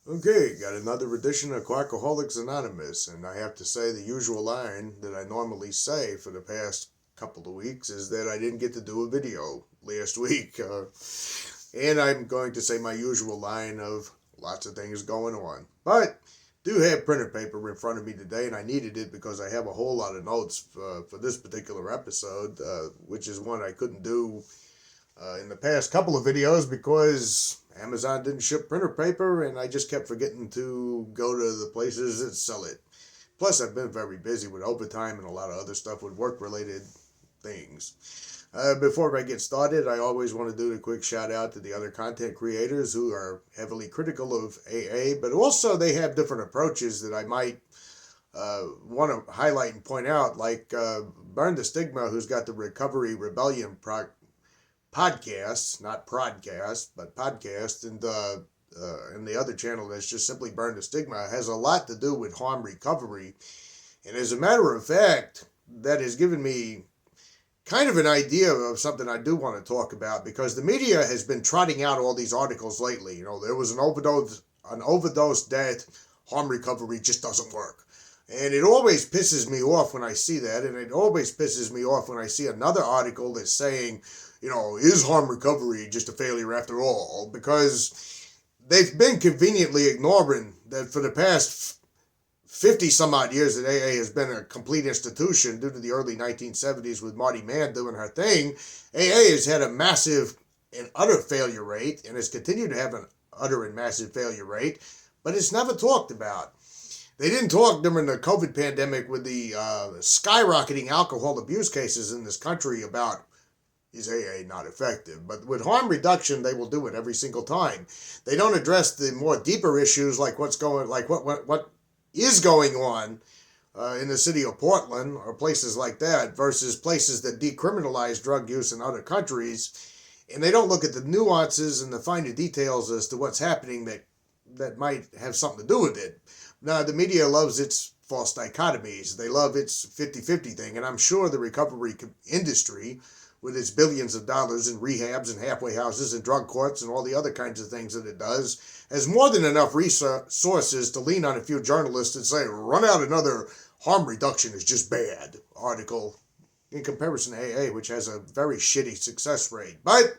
Okay, got another edition of Quackaholics Anonymous, and I have to say the usual line that I normally say for the past couple of weeks is that I didn't get to do a video last week. And I'm going to say my usual line of lots of things going on. But do have printer paper in front of me today, and I needed it because I have a whole lot of notes for this particular episode, which is one I couldn't do in the past couple of videos because Amazon didn't ship printer paper and I just kept forgetting to go to the places that sell it. Plus, I've been very busy with overtime and a lot of other stuff with work-related things. Before I get started, I always want to do a quick shout out to the other content creators who are heavily critical of AA, but also they have different approaches that I might want to highlight and point out, like Burn the Stigma, who's got the Recovery Rebellion podcast, not prodcast, but podcast, and the other channel that's just simply Burn the Stigma has a lot to do with harm recovery. And as a matter of fact, that has given me kind of an idea of something I do want to talk about because the media has been trotting out all these articles lately. You know, there was an overdose death, harm recovery just doesn't work. And it always pisses me off when I see that, and it always pisses me off when I see another article that's saying, you know, is harm recovery just a failure after all? Because they've been conveniently ignoring that for the past 50 some odd years that AA has been a complete institution due to the early 1970s with Marty Mann doing her thing. AA has had a massive and utter failure rate and has continued to have an utter and massive failure rate, but it's never talked about. They didn't talk during the COVID pandemic with the skyrocketing alcohol abuse cases in this country about is AA not effective. But with harm reduction, they will do it every single time. They don't address the more deeper issues like what is going on in the city of Portland or places like that versus places that decriminalize drug use in other countries. And they don't look at the nuances and the finer details as to what's happening that might have something to do with it. Now, the media loves its false dichotomies. They love its 50-50 thing. And I'm sure the recovery industry, with its billions of dollars in rehabs and halfway houses and drug courts and all the other kinds of things that it does, has more than enough resources to lean on a few journalists and say, run out another harm reduction is just bad article in comparison to AA, which has a very shitty success rate. But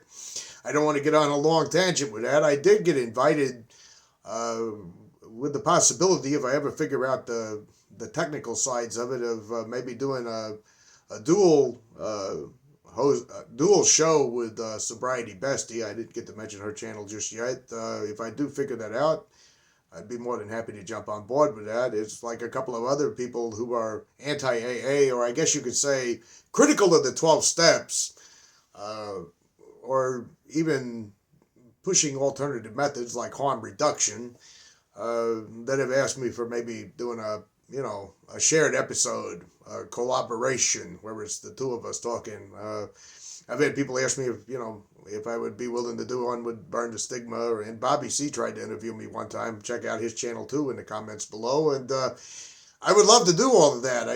I don't want to get on a long tangent with that. I did get invited with the possibility, if I ever figure out the technical sides of it, of maybe doing a dual dual show with Sobriety Bestie. I didn't get to mention her channel just yet. If I do figure that out, I'd be more than happy to jump on board with that. It's like a couple of other people who are anti-AA, or I guess you could say critical of the 12 steps, or even pushing alternative methods like harm reduction, that have asked me for maybe doing a shared episode, collaboration, where it's the two of us talking. I've had people ask me if I would be willing to do one with Burn the Stigma, and Bobby C tried to interview me one time. Check out his channel too in the comments below, and I would love to do all of that.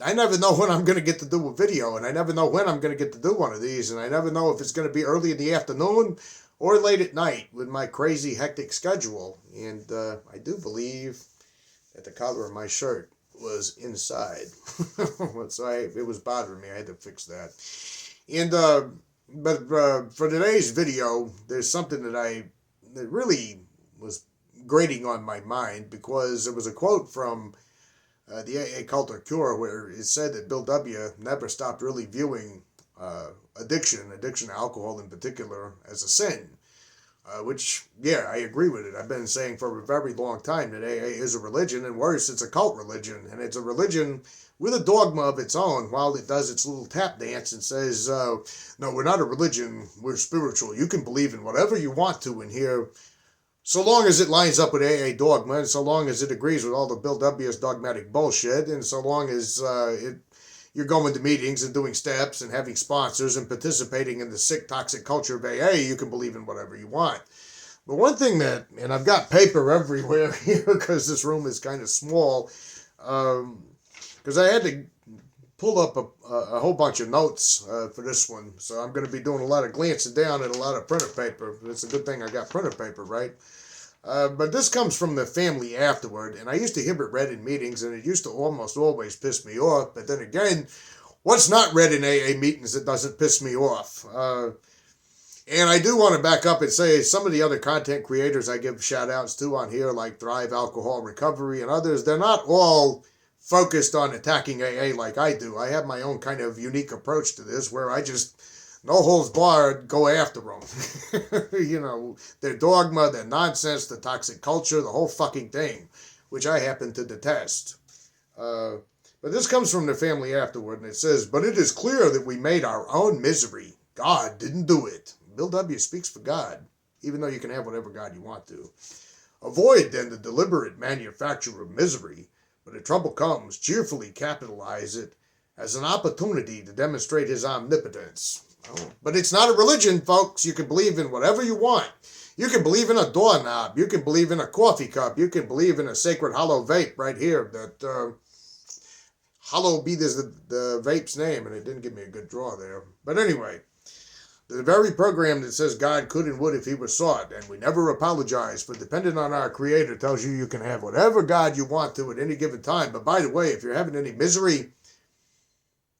I never know when I'm going to get to do a video, and I never know when I'm going to get to do one of these, and I never know if it's going to be early in the afternoon or late at night with my crazy hectic schedule. And I do believe that the collar of my shirt was inside. So it was bothering me. I had to fix that. And but for today's video, there's something that really was grating on my mind, because there was a quote from the AA Cult or Cure where it said that Bill W. never stopped really viewing addiction to alcohol in particular, as a sin. Which, yeah, I agree with it. I've been saying for a very long time that AA is a religion, and worse, it's a cult religion. And it's a religion with a dogma of its own, while it does its little tap dance and says, no, we're not a religion, we're spiritual. You can believe in whatever you want to in here, so long as it lines up with AA dogma, and so long as it agrees with all the Bill W.'s dogmatic bullshit, and so long as you're going to meetings and doing steps and having sponsors and participating in the sick, toxic culture of AA, you can believe in whatever you want. But one thing and I've got paper everywhere here because this room is kind of small, because I had to pull up a whole bunch of notes for this one. So I'm going to be doing a lot of glancing down at a lot of printer paper. It's a good thing I got printer paper, right? But this comes from the Family Afterward, and I used to hear it read in meetings, and it used to almost always piss me off. But then again, what's not read in AA meetings that doesn't piss me off? And I do want to back up and say some of the other content creators I give shout outs to on here, like Thrive Alcohol Recovery and others, they're not all focused on attacking AA like I do. I have my own kind of unique approach to this where I just, no holds barred, go after them. You know, their dogma, their nonsense, the toxic culture, the whole fucking thing, which I happen to detest. But this comes from the Family Afterward, and it says, "But it is clear that we made our own misery. God didn't do it." Bill W. speaks for God, even though you can have whatever God you want to. "Avoid, then, the deliberate manufacture of misery, but if trouble comes, cheerfully capitalize it as an opportunity to demonstrate his omnipotence." Oh, but it's not a religion, folks. You can believe in whatever you want. You can believe in a doorknob. You can believe in a coffee cup. You can believe in a sacred hollow vape right here. That hollow beat is the vape's name, and it didn't give me a good draw there. But anyway, the very program that says God could and would if he was sought, and we never apologize for depending on our Creator, tells you you can have whatever God you want to at any given time. But by the way, if you're having any misery,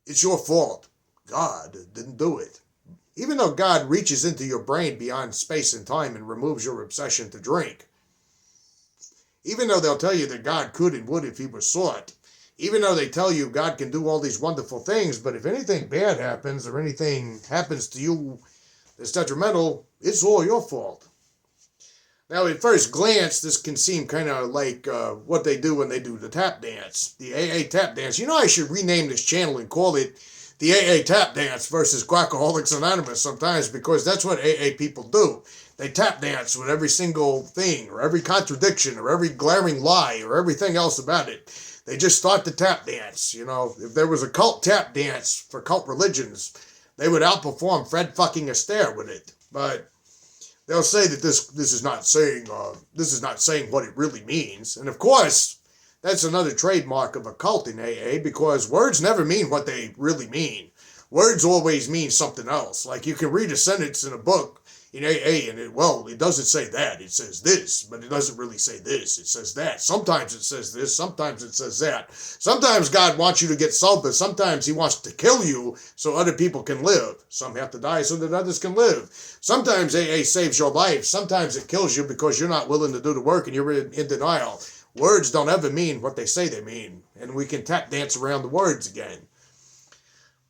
it's your fault. God didn't do it. Even though God reaches into your brain beyond space and time and removes your obsession to drink. Even though they'll tell you that God could and would if he was sought. Even though they tell you God can do all these wonderful things, but if anything bad happens or anything happens to you that's detrimental, it's all your fault. Now, at first glance, this can seem kind of like what they do when they do the tap dance, the AA tap dance. You know, I should rename this channel and call it the AA tap dance versus Quackaholics Anonymous sometimes, because that's what AA people do. They tap dance with every single thing or every contradiction or every glaring lie or everything else about it. They just start the tap dance. You know, if there was a cult tap dance for cult religions, they would outperform Fred fucking Astaire with it. But they'll say that this is not saying what it really means. And of course, that's another trademark of a cult in AA, because words never mean what they really mean. Words always mean something else. Like you can read a sentence in a book in AA and it doesn't say that. It says this, but it doesn't really say this. It says that. Sometimes it says this, sometimes it says that. Sometimes God wants you to get sober. Sometimes he wants to kill you so other people can live. Some have to die so that others can live. Sometimes AA saves your life. Sometimes it kills you because you're not willing to do the work and you're in denial. Words don't ever mean what they say they mean, and we can tap dance around the words again.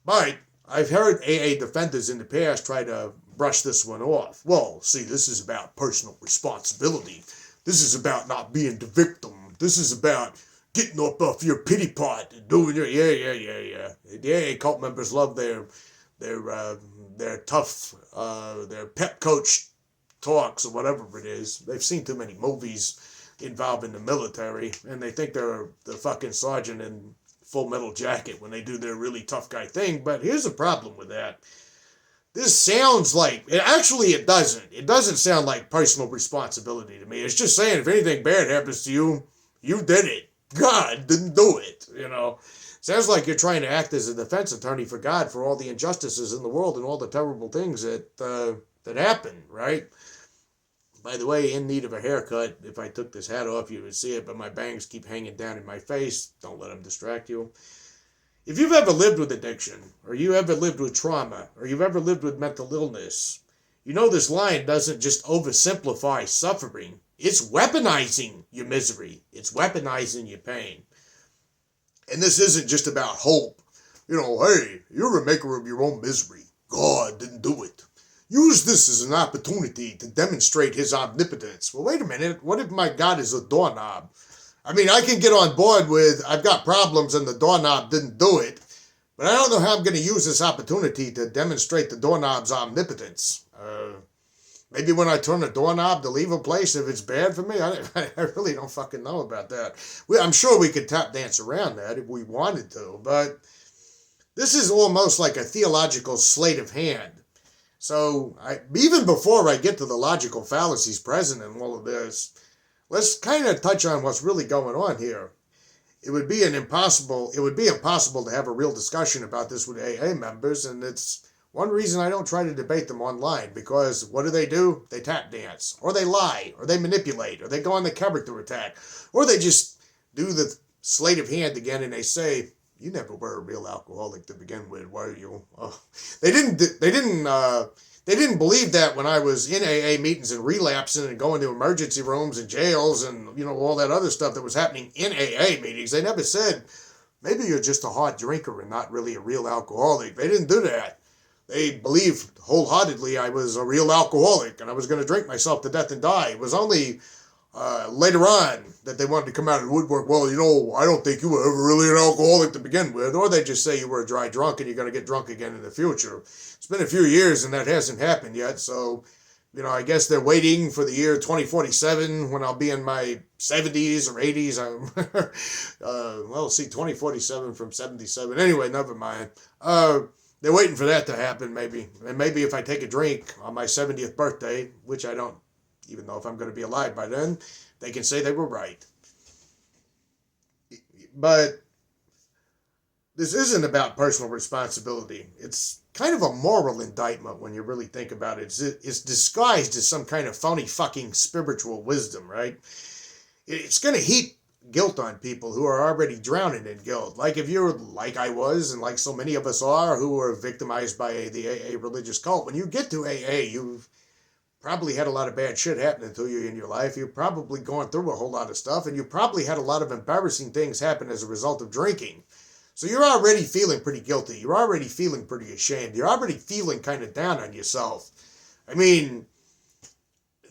But I've heard AA defenders in the past try to brush this one off. Well, see, this is about personal responsibility. This is about not being the victim. This is about getting up off your pity pot and doing your yeah. The AA cult members love their tough, their pep coach talks or whatever it is. They've seen too many movies involving the military, and they think they're the fucking sergeant in Full Metal Jacket when they do their really tough guy thing. But here's the problem with that. This sounds like, it doesn't. It doesn't sound like personal responsibility to me. It's just saying if anything bad happens to you, you did it. God didn't do it, you know. Sounds like you're trying to act as a defense attorney for God for all the injustices in the world and all the terrible things that happen, right? By the way, in need of a haircut. If I took this hat off, you would see it, but my bangs keep hanging down in my face. Don't let them distract you. If you've ever lived with addiction, or you ever lived with trauma, or you've ever lived with mental illness, you know this line doesn't just oversimplify suffering. It's weaponizing your misery. It's weaponizing your pain. And this isn't just about hope. You know, hey, you're a maker of your own misery. God didn't do it. Use this as an opportunity to demonstrate his omnipotence. Well, wait a minute. What if my God is a doorknob? I mean, I can get on board with I've got problems and the doorknob didn't do it, but I don't know how I'm going to use this opportunity to demonstrate the doorknob's omnipotence. Maybe when I turn the doorknob to leave a place, if it's bad for me, I really don't fucking know about that. I'm sure we could tap dance around that if we wanted to, but this is almost like a theological sleight of hand. So even before I get to the logical fallacies present in all of this, let's kind of touch on what's really going on here. It would be impossible to have a real discussion about this with AA members, and it's One reason I don't try to debate them online, because what do? They tap dance, or they lie, or they manipulate, or they go on the character attack, or they just do the sleight of hand again and they say, you never were a real alcoholic to begin with, were you? Oh. They didn't believe that when I was in AA meetings and relapsing and going to emergency rooms and jails and, all that other stuff that was happening in AA meetings. They never said, maybe you're just a hard drinker and not really a real alcoholic. They didn't do that. They believed wholeheartedly I was a real alcoholic and I was going to drink myself to death and die. It was only later on that they wanted to come out of the woodwork. Well, I don't think you were ever really an alcoholic to begin with. Or they just say you were a dry drunk and you're going to get drunk again in the future. It's been a few years and that hasn't happened yet. So, I guess they're waiting for the year 2047 when I'll be in my 70s or 80s. 2047 from 77. Anyway, never mind. They're waiting for that to happen, maybe. And maybe if I take a drink on my 70th birthday, which I don't even know if I'm going to be alive by then, they can say they were right. But this isn't about personal responsibility. It's kind of a moral indictment when you really think about it. It's disguised as some kind of phony fucking spiritual wisdom, right? It's going to heap guilt on people who are already drowning in guilt. Like if you're like I was, and like so many of us are, who were victimized by the AA religious cult. When you get to AA, you've probably had a lot of bad shit happening to you in your life. You've probably gone through a whole lot of stuff, and you probably had a lot of embarrassing things happen as a result of drinking. So you're already feeling pretty guilty. You're already feeling pretty ashamed. You're already feeling kind of down on yourself. I mean,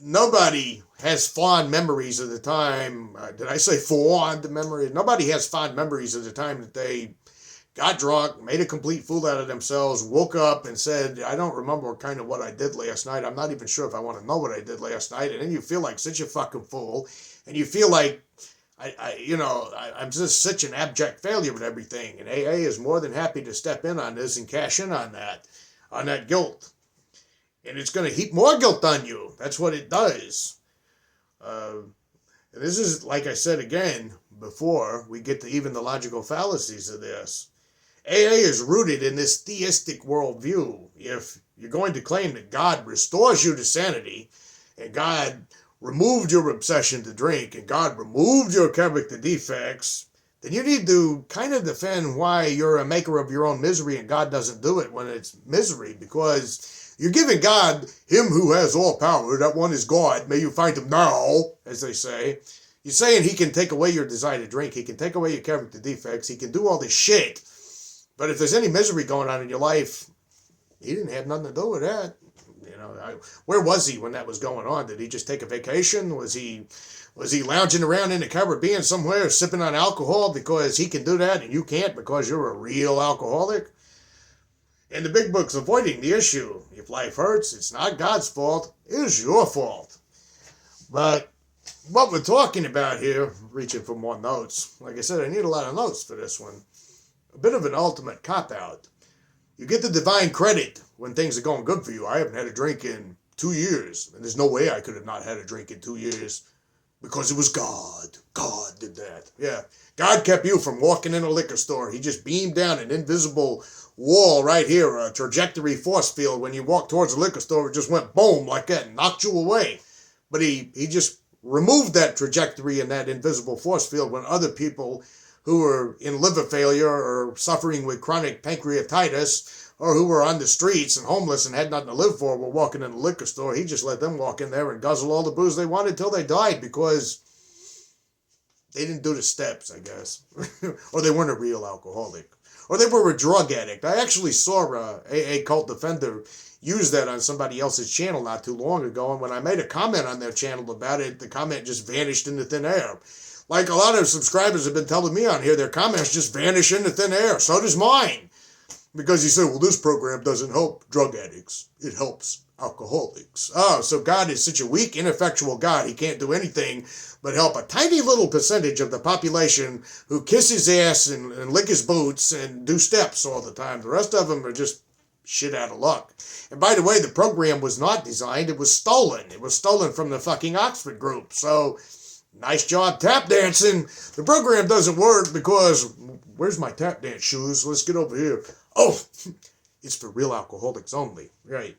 nobody has fond memories of the time. Did I say fond memories? Nobody has fond memories of the time that they got drunk, made a complete fool out of themselves, woke up and said, I don't remember kind of what I did last night. I'm not even sure if I want to know what I did last night. And then you feel like such a fucking fool. And you feel like, I'm just such an abject failure with everything. And AA is more than happy to step in on this and cash in on that guilt. And it's going to heap more guilt on you. That's what it does. And this is, like I said again, before we get to even the logical fallacies of this. AA is rooted in this theistic worldview. If you're going to claim that God restores you to sanity, and God removed your obsession to drink, and God removed your character defects, then you need to kind of defend why you're a maker of your own misery and God doesn't do it when it's misery, because you're giving God, him who has all power, that one is God, may you find him now, as they say. You're saying he can take away your desire to drink, he can take away your character defects, he can do all this shit. But if there's any misery going on in your life, he didn't have nothing to do with that. Where was he when that was going on? Did he just take a vacation? Was he lounging around in the Caribbean somewhere sipping on alcohol because he can do that and you can't because you're a real alcoholic? And the big book's avoiding the issue. If life hurts, it's not God's fault, it's your fault. But what we're talking about here, reaching for more notes, like I said, I need a lot of notes for this one. A bit of an ultimate cop-out. You get the divine credit when things are going good for you. I haven't had a drink in 2 years, and there's no way I could have not had a drink in 2 years because it was God. God did that. Yeah, God kept you from walking in a liquor store. He just beamed down an invisible wall right here, a trajectory force field. When you walk towards the liquor store, it just went boom like that and knocked you away. But he just removed that trajectory and that invisible force field when other people who were in liver failure or suffering with chronic pancreatitis or who were on the streets and homeless and had nothing to live for were walking in the liquor store. He just let them walk in there and guzzle all the booze they wanted till they died because they didn't do the steps, I guess. Or they weren't a real alcoholic. Or they were a drug addict. I actually saw a AA Cult Defender use that on somebody else's channel not too long ago, and when I made a comment on their channel about it, the comment just vanished into thin air. Like a lot of subscribers have been telling me on here, their comments just vanish into thin air. So does mine. Because you say, well, this program doesn't help drug addicts. It helps alcoholics. Oh, so God is such a weak, ineffectual God. He can't do anything but help a tiny little percentage of the population who kiss his ass and lick his boots and do steps all the time. The rest of them are just shit out of luck. And by the way, the program was not designed. It was stolen. It was stolen from the fucking Oxford group. So nice job tap dancing. The program doesn't work because, where's my tap dance shoes? Let's get over here. Oh, It's for real alcoholics only. Right.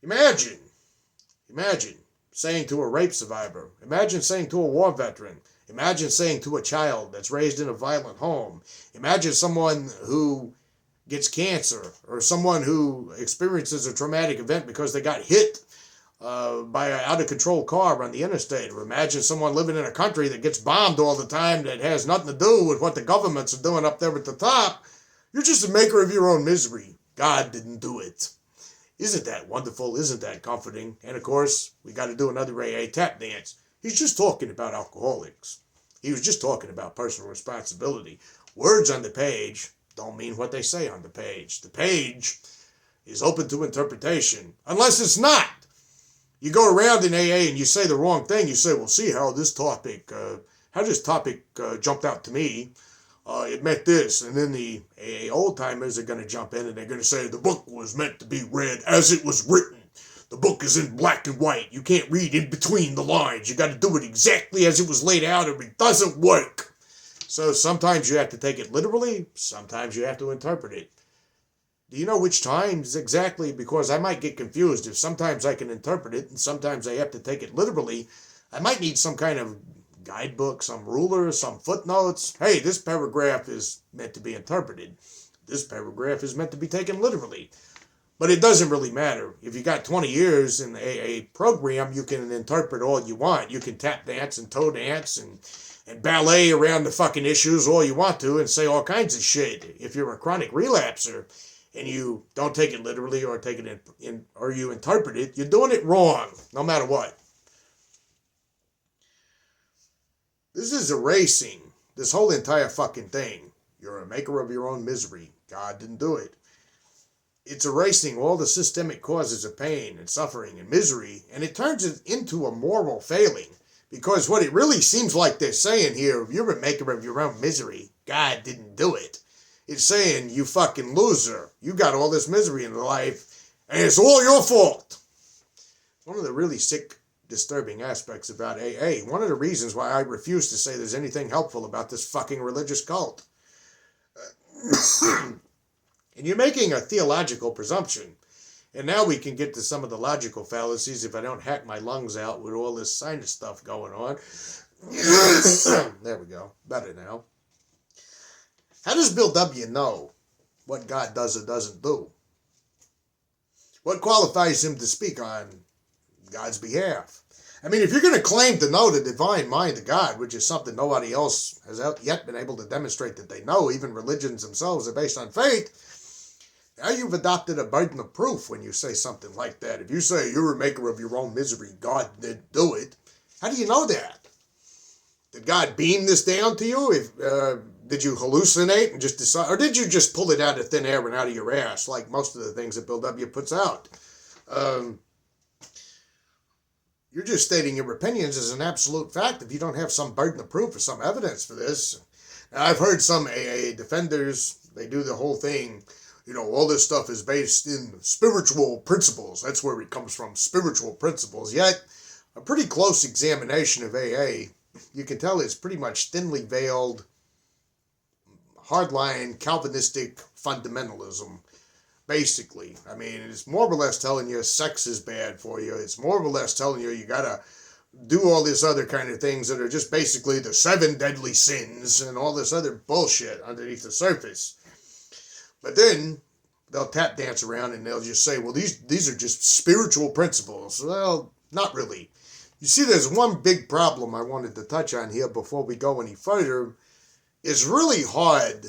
Imagine saying to a rape survivor, imagine saying to a war veteran, imagine saying to a child that's raised in a violent home, imagine someone who gets cancer or someone who experiences a traumatic event because they got hit by an out-of-control car on the interstate, or imagine someone living in a country that gets bombed all the time that has nothing to do with what the governments are doing up there at the top. You're just a maker of your own misery. God didn't do it. Isn't that wonderful? Isn't that comforting? And of course, we got to do another AA tap dance. He's just talking about alcoholics. He was just talking about personal responsibility. Words on the page don't mean what they say on the page. The page is open to interpretation, unless it's not. You go around in AA and you say the wrong thing. You say, well, see how this topic jumped out to me. It meant this. And then the AA old-timers are going to jump in and they're going to say the book was meant to be read as it was written. The book is in black and white. You can't read in between the lines. You got to do it exactly as it was laid out or it doesn't work. So sometimes you have to take it literally. Sometimes you have to interpret it. Do you know which times exactly? Because I might get confused. If sometimes I can interpret it and sometimes I have to take it literally, I might need some kind of guidebook, some ruler, some footnotes. Hey, this paragraph is meant to be interpreted. This paragraph is meant to be taken literally. But it doesn't really matter. If you got 20 years in the AA program, you can interpret all you want. You can tap dance and toe dance and ballet around the fucking issues all you want to and say all kinds of shit. If you're a chronic relapser and you don't take it literally or take it in or you interpret it, you're doing it wrong, no matter what. This is erasing this whole entire fucking thing. You're a maker of your own misery. God didn't do it. It's erasing all the systemic causes of pain and suffering and misery, and it turns it into a moral failing. Because what it really seems like they're saying here, you're a maker of your own misery. God didn't do it. It's saying, you fucking loser. You got all this misery in life, and it's all your fault. One of the really sick, disturbing aspects about AA, one of the reasons why I refuse to say there's anything helpful about this fucking religious cult. And you're making a theological presumption. And now we can get to some of the logical fallacies if I don't hack my lungs out with all this sinus stuff going on. There we go. Better now. How does Bill W. know what God does or doesn't do? What qualifies him to speak on God's behalf? I mean, if you're going to claim to know the divine mind of God, which is something nobody else has yet been able to demonstrate that they know, even religions themselves are based on faith, now you've adopted a burden of proof when you say something like that. If you say you're a maker of your own misery, God didn't do it, how do you know that? Did God beam this down to you? Did you hallucinate and just decide, or did you just pull it out of thin air and out of your ass, like most of the things that Bill W. puts out? You're just stating your opinions as an absolute fact if you don't have some burden of proof or some evidence for this. Now, I've heard some AA defenders, they do the whole thing, all this stuff is based in spiritual principles. That's where it comes from, spiritual principles. Yet, a pretty close examination of AA, you can tell it's pretty much thinly veiled, hardline, Calvinistic fundamentalism. Basically, I mean, it's more or less telling you sex is bad for you. It's more or less telling you gotta do all these other kind of things that are just basically the 7 deadly sins and all this other bullshit underneath the surface. But then they'll tap dance around and they'll just say, well, these are just spiritual principles. Well, not really. You see, there's one big problem I wanted to touch on here before we go any further. It's really hard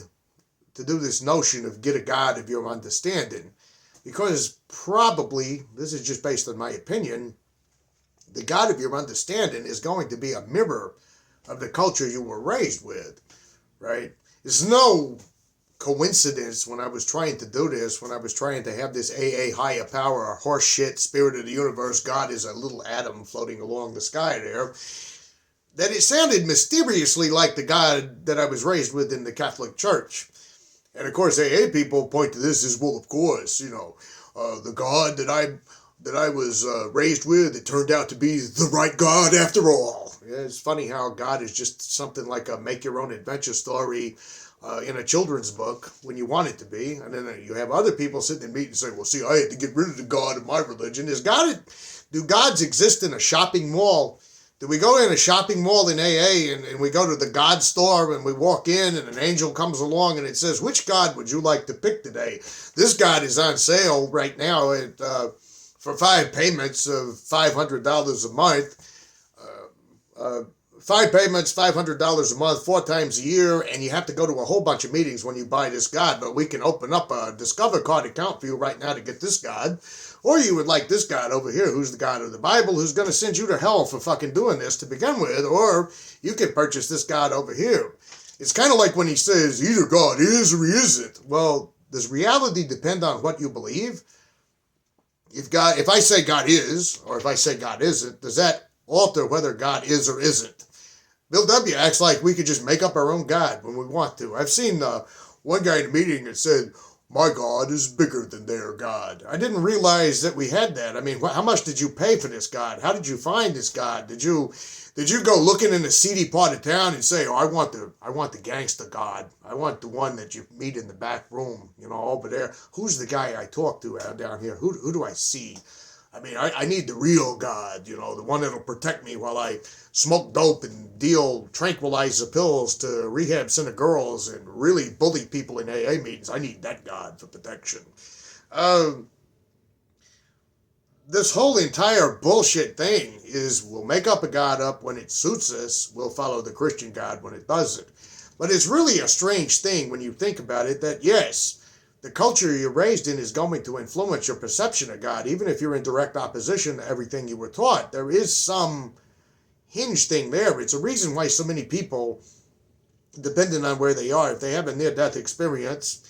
to do this notion of get a God of your understanding, because probably, this is just based on my opinion, the God of your understanding is going to be a mirror of the culture you were raised with, right? It's no coincidence when I was trying to do this, when I was trying to have this AA higher power, horse shit, spirit of the universe, God is a little atom floating along the sky there, that it sounded mysteriously like the God that I was raised with in the Catholic Church. And of course, AA people point to this as, well, of course, the God that I was raised with, it turned out to be the right God after all. Yeah, it's funny how God is just something like a make-your-own-adventure story, in a children's book when you want it to be. And then you have other people sitting in meetings saying, well, see, I had to get rid of the God of my religion. Do gods exist in a shopping mall? Do we go in a shopping mall in AA and we go to the God store and we walk in and an angel comes along and it says, which God would you like to pick today? This God is on sale right now for 5 payments of $500 a month. 5 payments, $500 a month, 4 times a year, and you have to go to a whole bunch of meetings when you buy this God, but we can open up a Discover card account for you right now to get this God. Or you would like this God over here, who's the God of the Bible, who's going to send you to hell for fucking doing this to begin with, or you can purchase this God over here. It's kind of like when he says, either God is or he isn't. Well, does reality depend on what you believe? If I say God is, or if I say God isn't, does that alter whether God is or isn't? Bill W. acts like we could just make up our own God when we want to. I've seen one guy in a meeting that said, my God is bigger than their God. I didn't realize that we had that. I mean, how much did you pay for this God? How did you find this God? Did you go looking in a seedy part of town and say, oh, I want the gangster God. I want the one that you meet in the back room, over there. Who's the guy I talk to down here? Who do I see? I mean, I need the real God, the one that'll protect me while I smoke dope and deal tranquilizer pills to rehab center girls and really bully people in AA meetings. I need that God for protection. This whole entire bullshit thing is we'll make up a God up when it suits us. We'll follow the Christian God when it doesn't. But it's really a strange thing when you think about it that, yes, the culture you're raised in is going to influence your perception of God, even if you're in direct opposition to everything you were taught. There is some hinge thing there. It's a reason why so many people, depending on where they are, if they have a near-death experience,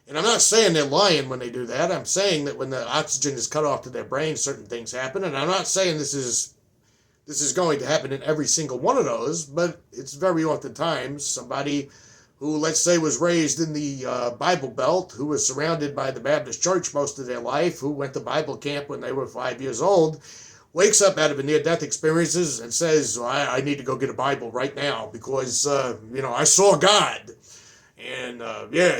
and I'm not saying they're lying when they do that. I'm saying that when the oxygen is cut off to their brain, certain things happen. And I'm not saying this is going to happen in every single one of those, but it's very often times somebody who, let's say, was raised in the Bible Belt, who was surrounded by the Baptist church most of their life, who went to Bible camp when they were 5 years old, wakes up out of a near-death experiences and says, well, I need to go get a Bible right now because, I saw God. And,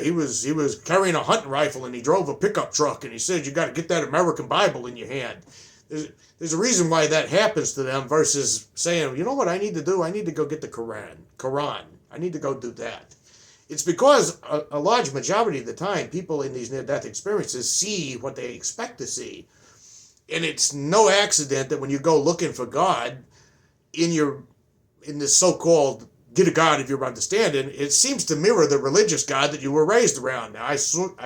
he was carrying a hunting rifle and he drove a pickup truck and he said, you got to get that American Bible in your hand. There's a reason why that happens to them versus saying, you know what I need to do? I need to go get the Quran. I need to go do that. It's because a large majority of the time, people in these near-death experiences see what they expect to see. And it's no accident that when you go looking for God in this so-called get a God of your understanding, it seems to mirror the religious God that you were raised around. Now, I've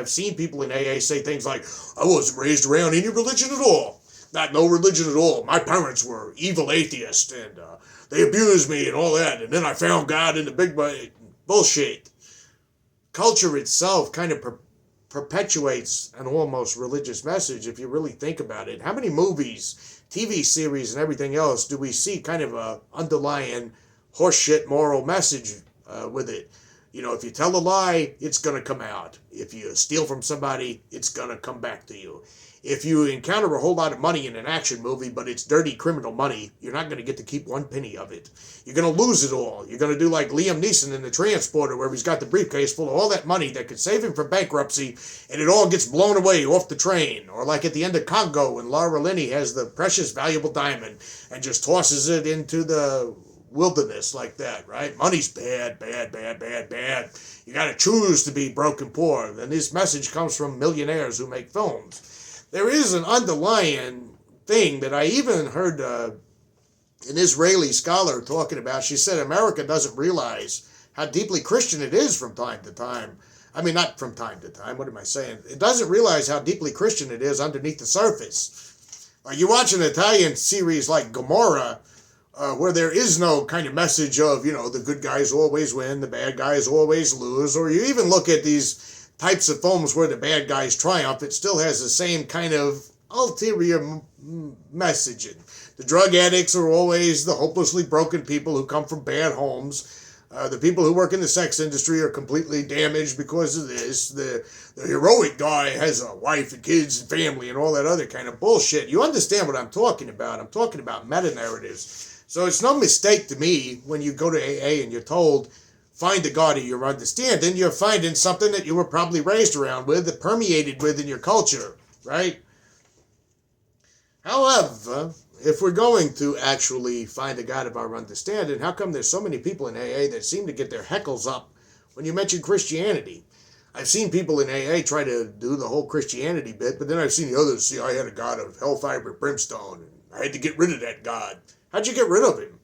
seen people in AA say things like, I wasn't raised around any religion at all. Not no religion at all. My parents were evil atheists and they abused me and all that. And then I found God in the big bullshit. Culture itself kind of perpetuates an almost religious message if you really think about it. How many movies, TV series, and everything else do we see kind of a underlying horseshit moral message with it? If you tell a lie, it's going to come out. If you steal from somebody, it's going to come back to you. If you encounter a whole lot of money in an action movie, but it's dirty criminal money, you're not going to get to keep 1 penny of it. You're going to lose it all. You're going to do like Liam Neeson in The Transporter, where he's got the briefcase full of all that money that could save him from bankruptcy, and it all gets blown away off the train. Or like at the end of Congo, when Laura Linney has the precious, valuable diamond and just tosses it into the wilderness like that, right? Money's bad, bad, bad, bad, bad. You got to choose to be broke and poor. And this message comes from millionaires who make films. There is an underlying thing that I even heard an Israeli scholar talking about. She said America doesn't realize how deeply Christian it is from time to time. I mean, not from time to time. What am I saying? It doesn't realize how deeply Christian it is underneath the surface. Like you watch an Italian series like Gomorrah, where there is no kind of message of, the good guys always win, the bad guys always lose. Or you even look at these types of films where the bad guys triumph, it still has the same kind of ulterior messaging. The drug addicts are always the hopelessly broken people who come from bad homes. The people who work in the sex industry are completely damaged because of this. The heroic guy has a wife and kids and family and all that other kind of bullshit. You understand what I'm talking about. I'm talking about meta-narratives. So it's no mistake to me when you go to AA and you're told, find the God of your understanding, you're finding something that you were probably raised around with, that permeated with in your culture, right? However, if we're going to actually find a God of our understanding, how come there's so many people in AA that seem to get their heckles up when you mention Christianity? I've seen people in AA try to do the whole Christianity bit, but then I've seen the others say, I had a God of hellfire with brimstone, and I had to get rid of that God. How'd you get rid of him?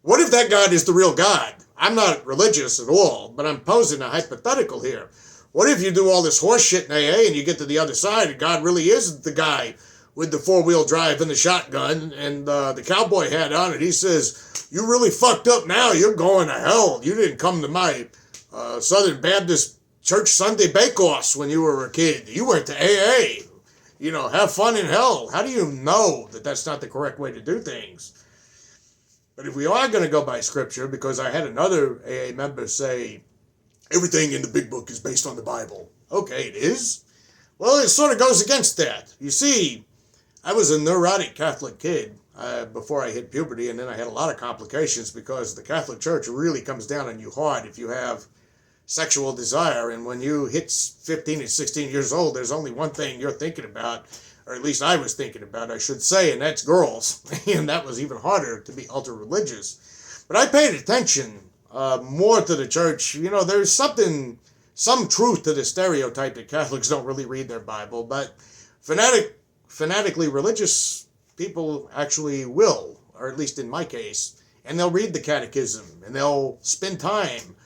What if that God is the real God? I'm not religious at all, but I'm posing a hypothetical here. What if you do all this horse shit in AA and you get to the other side and God really is the guy with the four-wheel drive and the shotgun and the cowboy hat on it? He says, you really fucked up now. You're going to hell. You didn't come to my Southern Baptist Church Sunday bake-offs when you were a kid. You went to AA. You know, have fun in hell. How do you know that that's not the correct way to do things? But if we are going to go by scripture, because I had another AA member say, everything in the big book is based on the Bible. Okay, it is. Well, it sort of goes against that. You see, I was a neurotic Catholic kid before I hit puberty, and then I had a lot of complications because the Catholic Church really comes down on you hard if you have sexual desire. And when you hit 15 and 16 years old, there's only one thing you're thinking about, or at least I was thinking about, I should say, and that's girls. And that was even harder to be ultra-religious. But I paid attention more to the church. You know, there's some truth to the stereotype that Catholics don't really read their Bible, but fanatically religious people actually will, or at least in my case, and they'll read the catechism, and they'll spend time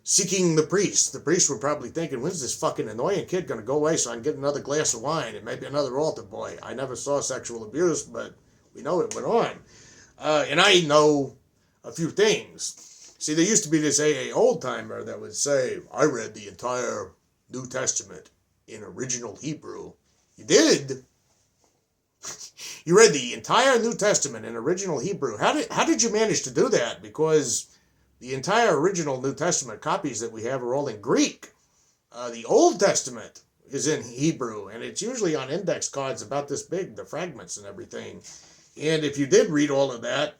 seeking the priest. The priest were probably thinking, when's this fucking annoying kid going to go away so I can get another glass of wine and maybe another altar boy? I never saw sexual abuse, but we know it went on. And I know a few things. See, there used to be this AA old-timer that would say, I read the entire New Testament in original Hebrew. You did? You read the entire New Testament in original Hebrew. How did you manage to do that? Because the entire original New Testament copies that we have are all in Greek. The Old Testament is in Hebrew, and it's usually on index cards about this big, the fragments and everything. And if you did read all of that,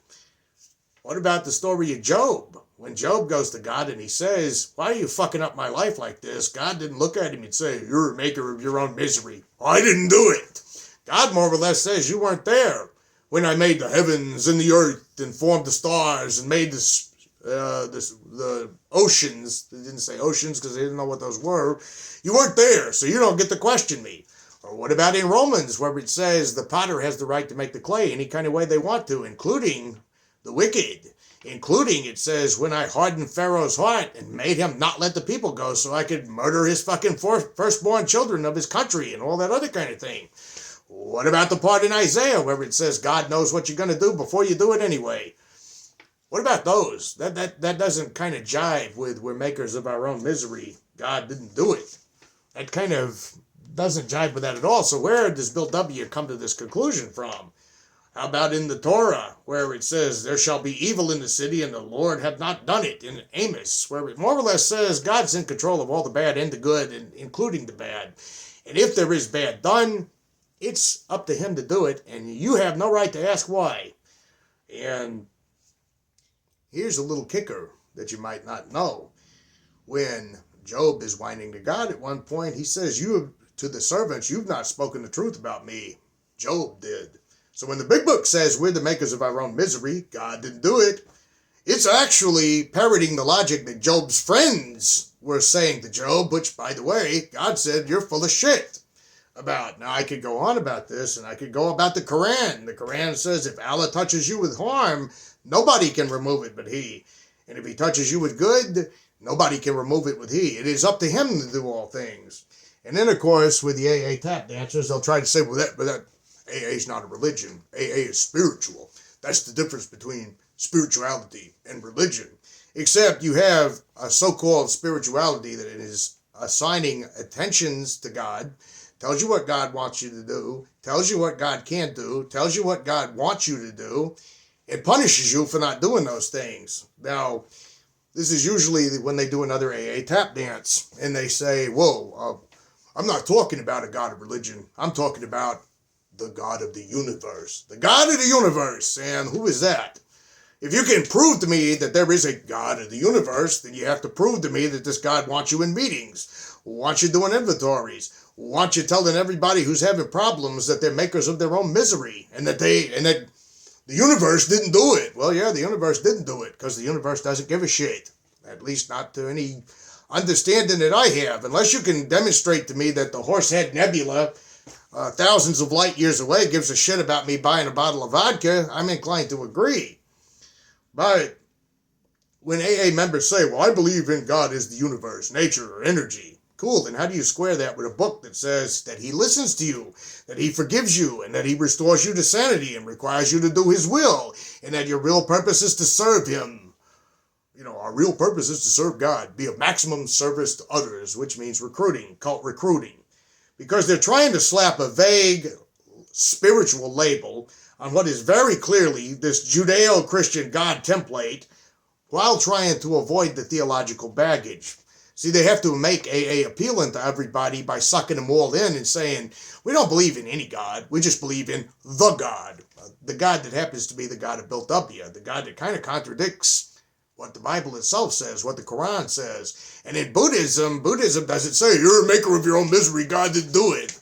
what about the story of Job? When Job goes to God and he says, why are you fucking up my life like this? God didn't look at him and say, you're a maker of your own misery. I didn't do it. God more or less says, you weren't there when I made the heavens and the earth and formed the stars and made the oceans. They didn't say oceans because they didn't know what those were. You weren't there, so you don't get to question me. Or what about in Romans, where it says the potter has the right to make the clay any kind of way they want to, including the wicked. Including, it says, when I hardened Pharaoh's heart and made him not let the people go so I could murder his fucking firstborn children of his country and all that other kind of thing. What about the part in Isaiah where it says God knows what you're going to do before you do it anyway? What about those? That doesn't kind of jive with we're makers of our own misery. God didn't do it. That kind of doesn't jive with that at all. So where does Bill W. come to this conclusion from? How about in the Torah, where it says, there shall be evil in the city, and the Lord hath not done it, in Amos, where it more or less says God's in control of all the bad and the good, and including the bad. And if there is bad done, it's up to him to do it, and you have no right to ask why. And here's a little kicker that you might not know. When Job is whining to God at one point, he says, to the servants, you've not spoken the truth about me. Job did. So when the big book says we're the makers of our own misery, God didn't do it, it's actually parroting the logic that Job's friends were saying to Job, which, by the way, God said, you're full of shit about. Now, I could go on about this, and I could go about the Quran. The Quran says if Allah touches you with harm, nobody can remove it but he. And if he touches you with good, nobody can remove it but he. It is up to him to do all things. And then, of course, with the AA tap dancers, they'll try to say, well, that AA is not a religion. AA is spiritual. That's the difference between spirituality and religion. Except you have a so-called spirituality that is assigning attentions to God, tells you what God wants you to do, tells you what God can't do, tells you what God wants you to do, and punishes you for not doing those things. Now, this is usually when they do another AA tap dance, and they say, whoa, I'm not talking about a God of religion. I'm talking about the God of the universe. The God of the universe. And who is that? If you can prove to me that there is a God of the universe, then you have to prove to me that this God wants you in meetings, wants you doing inventories, wants you telling everybody who's having problems that they're makers of their own misery, and that the universe didn't do it. Well, yeah, the universe didn't do it because the universe doesn't give a shit. At least not to any understanding that I have. Unless you can demonstrate to me that the Horsehead Nebula, thousands of light years away, gives a shit about me buying a bottle of vodka, I'm inclined to agree. But when AA members say, well, I believe in God as the universe, nature, or energy, cool, then how do you square that with a book that says that he listens to you, that he forgives you, and that he restores you to sanity and requires you to do his will, and that your real purpose is to serve him? You know, our real purpose is to serve God, be of maximum service to others, which means recruiting, cult recruiting. Because they're trying to slap a vague spiritual label on what is very clearly this Judeo-Christian God template, while trying to avoid the theological baggage. See, they have to make AA appealing to everybody by sucking them all in and saying, we don't believe in any God, we just believe in the God. The God that happens to be the God that built up you, the God that kind of contradicts what the Bible itself says, what the Quran says. And in Buddhism doesn't say, you're a maker of your own misery, God didn't do it.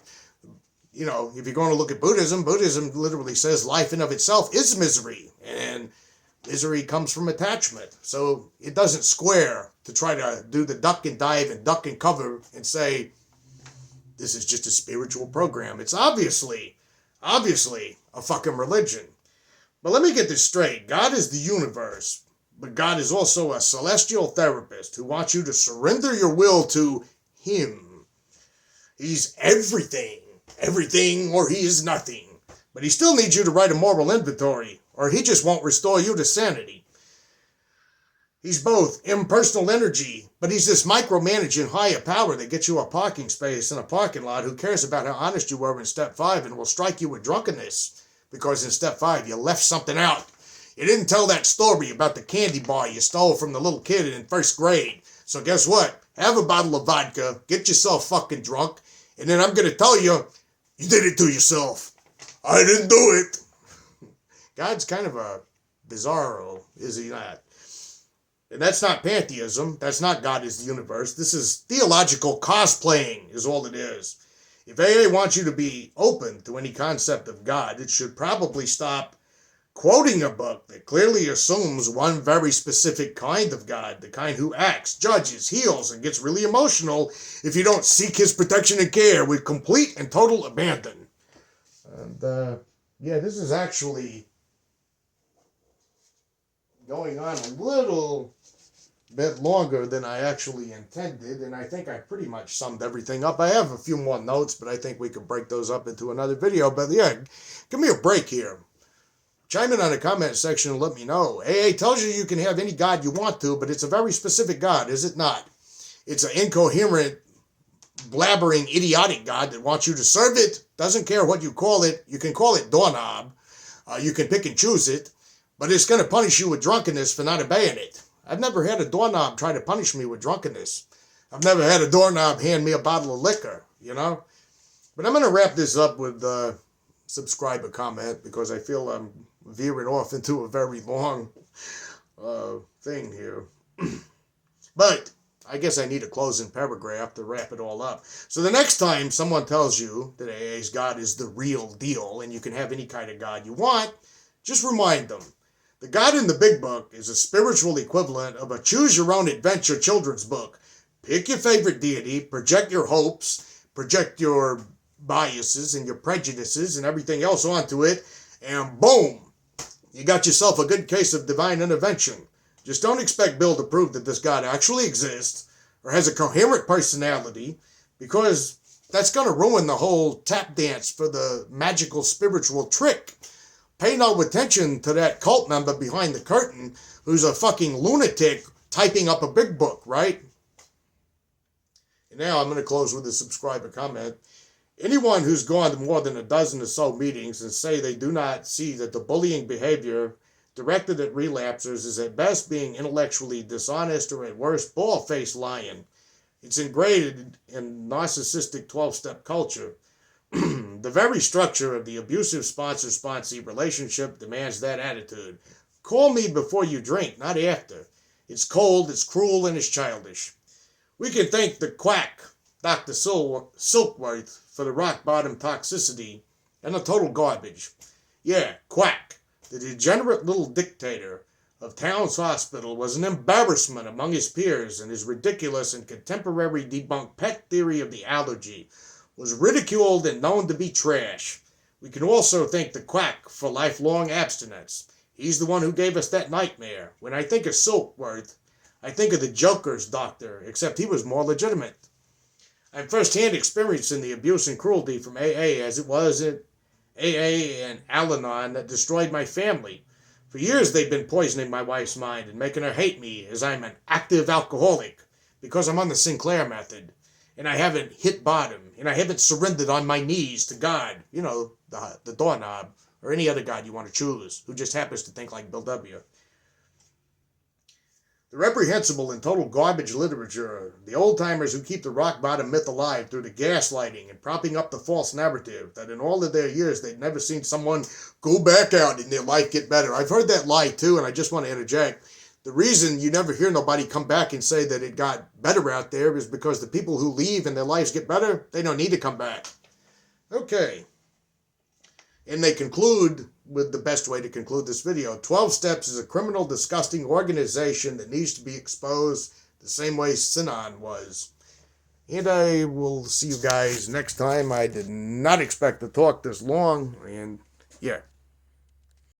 You know, if you're going to look at Buddhism literally says life in of itself is misery. And misery comes from attachment. So it doesn't square to try to do the duck and dive and duck and cover and say, this is just a spiritual program. It's obviously a fucking religion. But let me get this straight. God is the universe, but God is also a celestial therapist who wants you to surrender your will to him. He's everything or he is nothing. But he still needs you to write a moral inventory, or he just won't restore you to sanity. He's both impersonal energy, but he's this micromanaging higher power that gets you a parking space in a parking lot who cares about how honest you were in step 5 and will strike you with drunkenness because in step 5 you left something out. You didn't tell that story about the candy bar you stole from the little kid in 1st grade. So guess what? Have a bottle of vodka, get yourself fucking drunk, and then I'm going to tell you, you did it to yourself. I didn't do it. God's kind of a bizarro, is he not? And that's not pantheism. That's not God is the universe. This is theological cosplaying is all it is. If AA wants you to be open to any concept of God, it should probably stop quoting a book that clearly assumes one very specific kind of God, the kind who acts, judges, heals, and gets really emotional if you don't seek his protection and care with complete and total abandon. And, yeah, this is actually going on a little bit longer than I actually intended, and I think I pretty much summed everything up. I have a few more notes, but I think we could break those up into another video. But yeah, give me a break here. Chime in on the comment section and let me know. AA tells you you can have any God you want to, but it's a very specific God, is it not? It's an incoherent, blabbering, idiotic God that wants you to serve it, doesn't care what you call it. You can call it doorknob. You can pick and choose it, but it's going to punish you with drunkenness for not obeying it. I've never had a doorknob try to punish me with drunkenness. I've never had a doorknob hand me a bottle of liquor, you know? But I'm going to wrap this up with subscribe a comment because I feel I'm veering off into a very long thing here. But I guess I need a closing paragraph to wrap it all up. So the next time someone tells you that AA's God is the real deal and you can have any kind of God you want, just remind them. The God in the Big Book is a spiritual equivalent of a choose-your-own-adventure children's book. Pick your favorite deity, project your hopes, project your biases and your prejudices and everything else onto it, and boom, you got yourself a good case of divine intervention. Just don't expect Bill to prove that this God actually exists or has a coherent personality, because that's going to ruin the whole tap dance for the magical spiritual trick. Pay no attention to that cult member behind the curtain who's a fucking lunatic typing up a big book, right? And now I'm going to close with a subscriber comment. Anyone who's gone to more than a dozen or so meetings and say they do not see that the bullying behavior directed at relapsers is at best being intellectually dishonest or at worst bald-faced lying. It's ingrained in narcissistic 12-step culture. The very structure of the abusive sponsor-sponsee relationship demands that attitude. Call me before you drink, not after. It's cold, it's cruel, and it's childish. We can thank the quack, Dr. Silkworth, for the rock-bottom toxicity and the total garbage. Yeah, Quack, the degenerate little dictator of Towns Hospital, was an embarrassment among his peers, and his ridiculous and contemporary debunked pet theory of the allergy was ridiculed and known to be trash. We can also thank the Quack for lifelong abstinence. He's the one who gave us that nightmare. When I think of Silkworth, I think of the Joker's doctor, except he was more legitimate. I'm first-hand experiencing the abuse and cruelty from AA, as it was in AA and Al-Anon that destroyed my family. For years they've been poisoning my wife's mind and making her hate me as I'm an active alcoholic because I'm on the Sinclair method. And I haven't hit bottom, and I haven't surrendered on my knees to God, you know, the doorknob, or any other God you want to choose, who just happens to think like Bill W. The reprehensible and total garbage literature, the old-timers who keep the rock-bottom myth alive through the gaslighting and propping up the false narrative that in all of their years they'd never seen someone go back out and their life get better. I've heard that lie too, and I just want to interject. The reason you never hear nobody come back and say that it got better out there is because the people who leave and their lives get better, they don't need to come back. Okay. And they conclude with the best way to conclude this video. 12 Steps is a criminal, disgusting organization that needs to be exposed the same way Synon was. And I will see you guys next time. I did not expect to talk this long. And yeah.